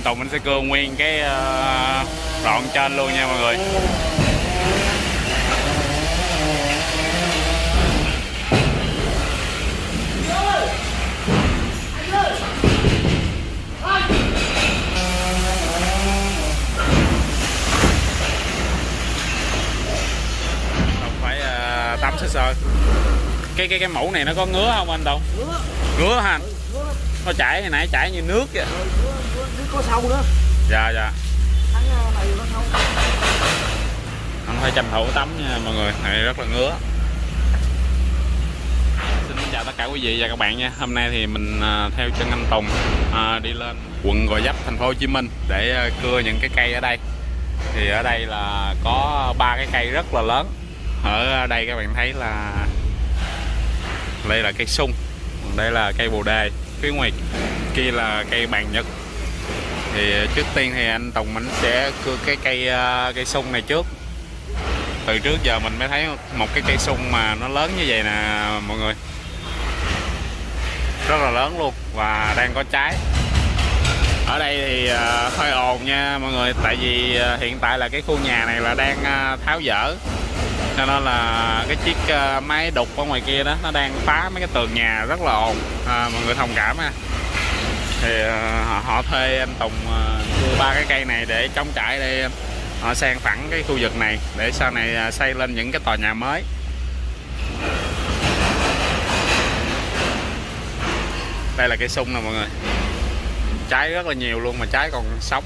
anh Tùng anh sẽ cưa nguyên cái đoạn trên luôn nha mọi người. Tắm sơ sơ. Cái mũ này nó có ngứa không anh Tùng? Ngứa hả anh? Nó chảy hồi nãy chảy như nước vậy. Nước có sâu nữa. Dạ dạ. Tháng này nó sâu. Anh phải tranh thủ tắm nha mọi người, này rất là ngứa. Xin chào tất cả quý vị và các bạn nha. Hôm nay thì mình theo chân anh Tùng đi lên quận Gò Vấp, thành phố Hồ Chí Minh để cưa những cái cây ở đây. Thì ở đây là có 3 cái cây rất là lớn. Ở đây các bạn thấy là đây là cây sung, đây là cây bồ đề, phía ngoài kia là cây bàn nhật. Thì trước tiên thì anh Tùng mình sẽ cưa cái cây sung này trước. Từ trước giờ mình mới thấy một cái cây sung mà nó lớn như vậy nè mọi người, rất là lớn luôn và đang có trái. Ở đây thì hơi ồn nha mọi người, tại vì hiện tại là cái khu nhà này là đang tháo dỡ, cho nên là cái chiếc máy đục ở ngoài kia đó nó đang phá mấy cái tường nhà rất là ồn, mọi người thông cảm ha. Thì họ thuê anh Tùng cưa 3 cái cây này để chống trải, để họ san phẳng cái khu vực này để sau này xây lên những cái tòa nhà mới. Đây là cây sung nè mọi người, trái rất là nhiều luôn mà trái còn sống.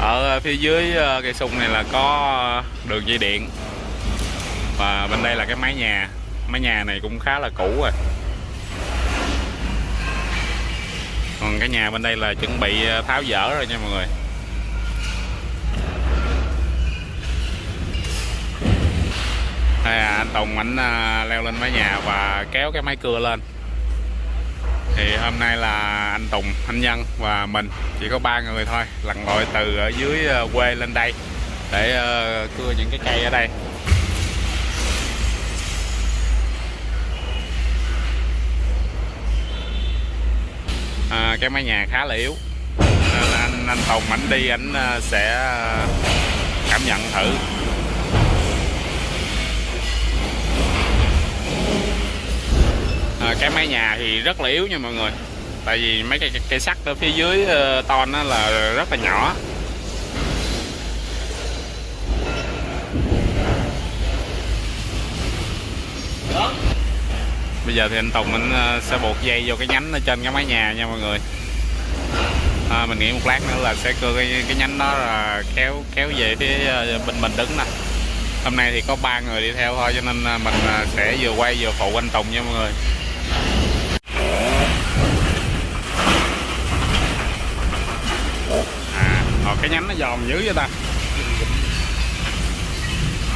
Ở phía dưới cây sung này là có đường dây điện, và bên đây là cái mái nhà. Mái nhà này cũng khá là cũ rồi. Còn cái nhà bên đây là chuẩn bị tháo dỡ rồi nha mọi người. Anh Tùng ảnh leo lên mái nhà và kéo cái máy cưa lên. Thì hôm nay là anh Tùng, anh Nhân và mình chỉ có 3 người thôi, lặn lội từ ở dưới quê lên đây để cưa những cái cây ở đây. Cái mái nhà khá là yếu nên anh Tùng ảnh đi ảnh sẽ cảm nhận thử. Cái mái nhà thì rất là yếu nha mọi người, tại vì mấy cây sắt ở phía dưới ton nó là rất là nhỏ. Bây giờ thì anh Tùng anh sẽ buộc dây vô cái nhánh ở trên cái mái nhà nha mọi người. Mình nghĩ một lát nữa là sẽ cưa cái nhánh đó là kéo về phía bên mình đứng nè. Hôm nay thì có 3 người đi theo thôi, cho nên mình sẽ vừa quay vừa phụ anh Tùng nha mọi người. Cái nhánh nó giòn dữ vậy ta.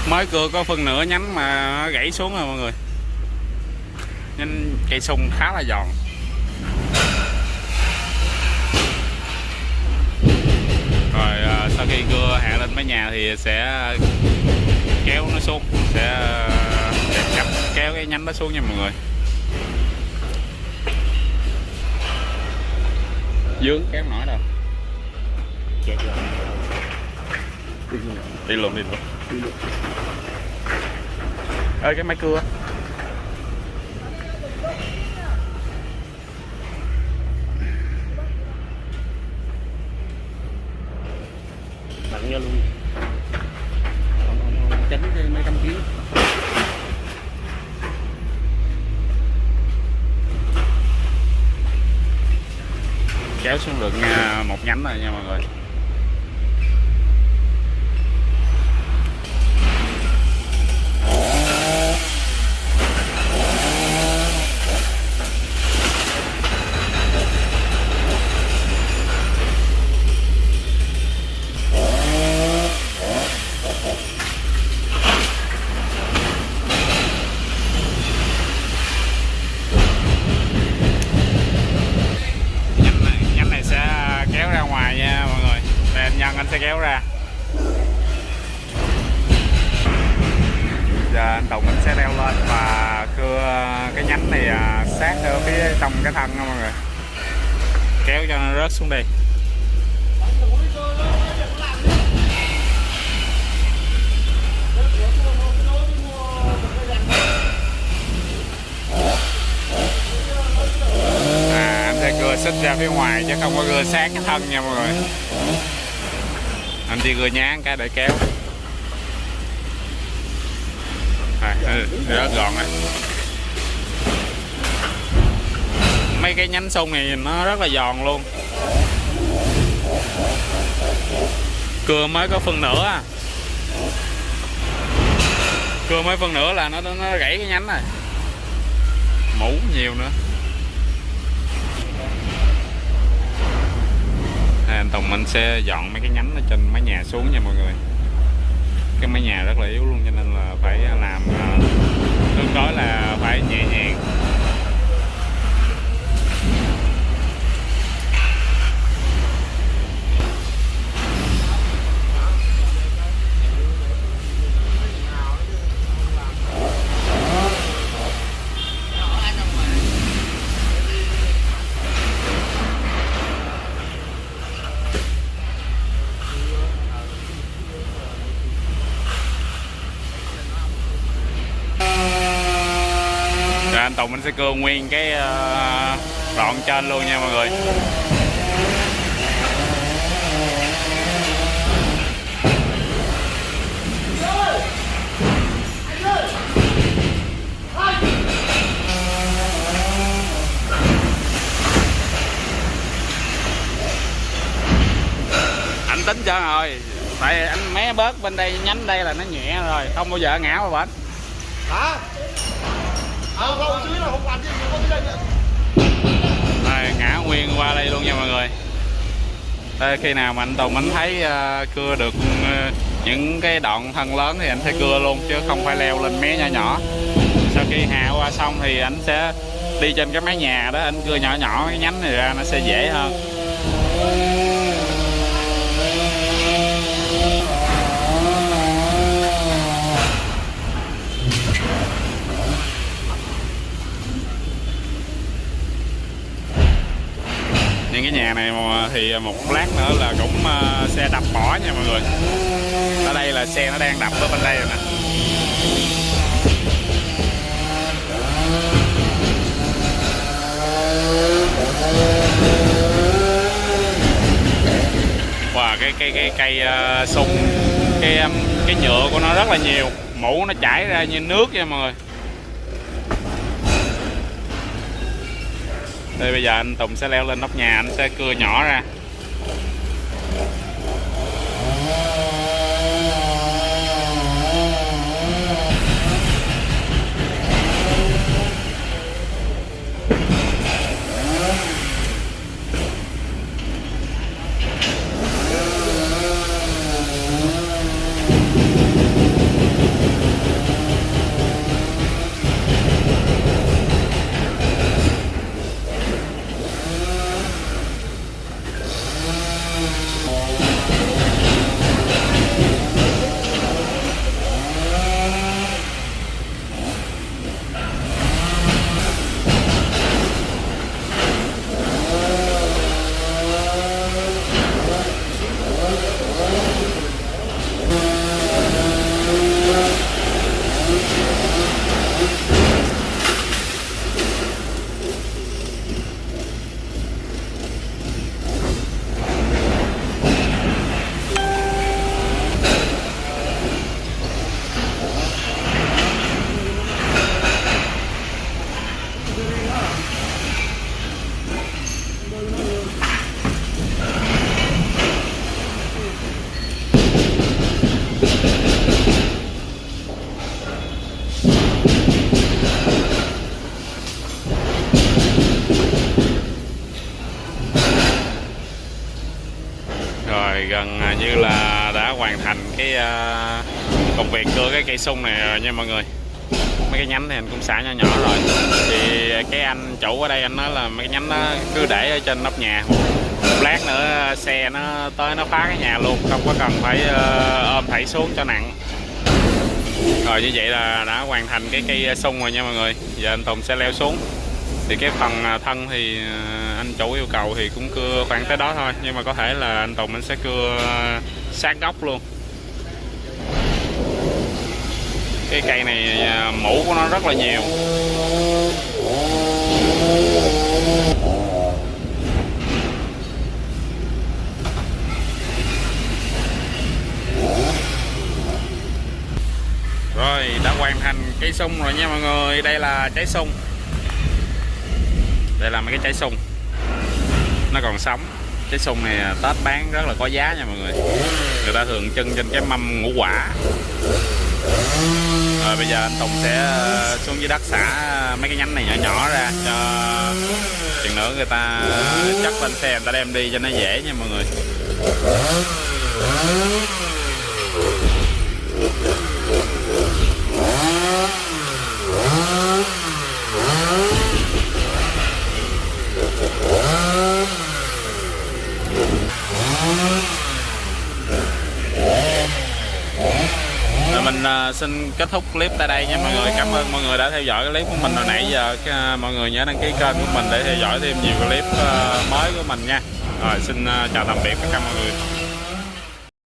Mới cưa có phân nửa nhánh mà nó gãy xuống rồi mọi người. Nhánh cây sung khá là giòn. Rồi sau khi cưa hạ lên mái nhà thì sẽ kéo nó xuống, sẽ kéo cái nhánh đó xuống nha mọi người. Dướng kéo nổi đâu. Đi luôn. Ê cái máy cưa bận ra luôn, tránh cái mấy cam kiến. kéo xuống được một nhánh rồi nha mọi người. Nhánh này sẽ kéo ra ngoài nha mọi người. Đây anh Nhân anh sẽ kéo ra. Giờ anh Tùng mình sẽ leo lên và cưa cái nhánh này sát ở phía trong cái thân nha mọi người, kéo cho nó rớt xuống đây. Anh sẽ cưa xích ra phía ngoài chứ không có cưa sát cái thân nha mọi người. Anh chỉ cưa nhán cái để kéo. Rất gọn này. Mấy cái nhánh sung này nó rất là giòn luôn. Cưa mới có phân nửa à. Cưa mới phân nửa là nó gãy cái nhánh này. Mũ nhiều nữa. Anh Tùng mình sẽ dọn mấy cái nhánh ở trên mái nhà xuống nha mọi người. Cái mái nhà rất là yếu luôn cho nên là phải làm tương đối là phải nhẹ nhàng. Anh Tùng mình sẽ cưa nguyên cái đoạn trên luôn nha mọi người. Anh tính cho rồi, tại anh mé bớt bên đây nhánh đây là nó nhẹ rồi, không bao giờ ngã vào bển. Hả? Không, dưới là không làm gì, có dưới đây. Rồi, ngã nguyên qua đây luôn nha mọi người. Đây, khi nào mà anh Tùng anh thấy cưa được những cái đoạn thân lớn thì anh sẽ cưa luôn chứ không phải leo lên mé nhỏ nhỏ. Sau khi hạ qua xong thì anh sẽ đi trên cái mái nhà đó, anh cưa nhỏ nhỏ cái nhánh này ra nó sẽ dễ hơn. Những cái nhà này thì một lát nữa là cũng xe đập bỏ nha mọi người. Ở đây là xe nó đang đập ở bên đây rồi nè. Wow, cái cây sung, cái nhựa của nó rất là nhiều, mũ nó chảy ra như nước nha mọi người. Đây bây giờ anh Tùng sẽ leo lên nóc nhà, anh sẽ cưa nhỏ ra. Gần như là đã hoàn thành cái công việc cưa cái cây sung này rồi nha mọi người. Mấy cái nhánh thì anh cũng xả nhỏ nhỏ rồi. Thì cái anh chủ ở đây anh nói là mấy cái nhánh nó cứ để ở trên nóc nhà, một lát nữa xe nó tới nó phá cái nhà luôn, không có cần phải ôm thảy xuống cho nặng. Rồi như vậy là đã hoàn thành cái cây sung rồi nha mọi người. Giờ anh Tùng sẽ leo xuống. Thì cái phần thân thì anh chủ yêu cầu thì cũng cưa khoảng tới đó thôi, nhưng mà có thể là anh Tùng anh sẽ cưa sát gốc luôn. Cái cây này mũ của nó rất là nhiều. Rồi đã hoàn thành cây sung rồi nha mọi người. Đây là trái sung. Đây là mấy cái trái sung, nó còn sống. Trái sung này Tết bán rất là có giá nha mọi người. Người ta thường trưng trên cái mâm ngũ quả. Rồi bây giờ anh Tùng sẽ xuống dưới đất xả mấy cái nhánh này nhỏ nhỏ ra, cho chừng nữa người ta chất lên xe người ta đem đi cho nó dễ nha mọi người. Rồi mình xin kết thúc clip tại đây nha mọi người. Cảm ơn mọi người đã theo dõi cái clip của mình hồi nãy giờ. Mọi người nhớ đăng ký kênh của mình để theo dõi thêm nhiều clip mới của mình nha. Rồi xin chào tạm biệt tất cả mọi người.